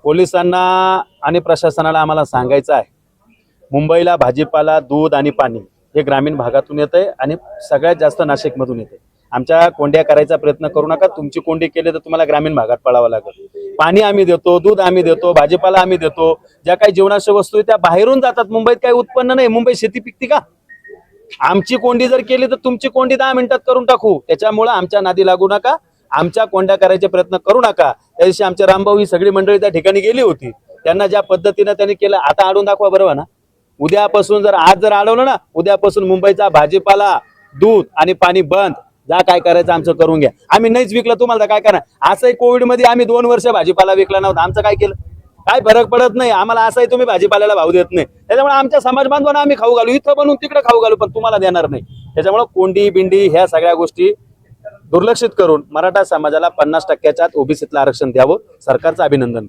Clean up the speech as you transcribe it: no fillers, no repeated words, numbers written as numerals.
पोलिसांना आणि प्रशासनाला आम्हाला सांगायचं आहे, मुंबईला भाजीपाला, दूध आणि पाणी हे ग्रामीण भागातून येतंय आणि सगळ्यात जास्त नाशिकमधून येते। आमच्या कोंड्या करायचा प्रयत्न करू नका। तुमची कोंडी केली तर तुम्हाला ग्रामीण भागात पळावं लागेल। पाणी आम्ही देतो, दूध आम्ही देतो, भाजीपाला आम्ही देतो, ज्या काही जीवनावश्यक वस्तू आहेत त्या बाहेरून जातात। मुंबईत काही उत्पन्न नाही, मुंबई शेती पिकते का? आमची कोंडी जर केली तर तुमची कोंडी 10 मिनिटात करून टाकू। त्याच्यामुळे आमच्या नादी लागू नका, आमच्या कोंड्या करायचे प्रयत्न करू नका। त्या दिवशी आमचे रामभाऊ ही सगळी मंडळी त्या ठिकाणी गेली होती, त्यांना ज्या पद्धतीने त्यांनी केलं आता अडवून दाखवा बरोबर ना। उद्यापासून जर आज जर अडवलं ना, उद्यापासून मुंबईचा भाजीपाला, दूध आणि पाणी बंद। जा काय करायचं आमचं करून घ्या। आम्ही नाहीच विकलं तुम्हाला काय करणार? असंही कोविड मध्ये आम्ही 2 वर्ष भाजीपाला विकला नव्हता, आमचं काय केलं? काय फरक पडत नाही आम्हाला। असंही तुम्ही भाजीपाल्याला भाव देत नाही, त्याच्यामुळे आमच्या समाज बांधवांना आम्ही खाऊ घालू, इथं बनवून तिकडे खाऊ घालू, पण तुम्हाला देणार नाही। त्याच्यामुळे कोंडी बिंडी ह्या सगळ्या गोष्टी दुर्लक्षित करून मराठा समाजाला 50% ओबीसीतलं आरक्षण द्यावं। सरकारचं अभिनंदन।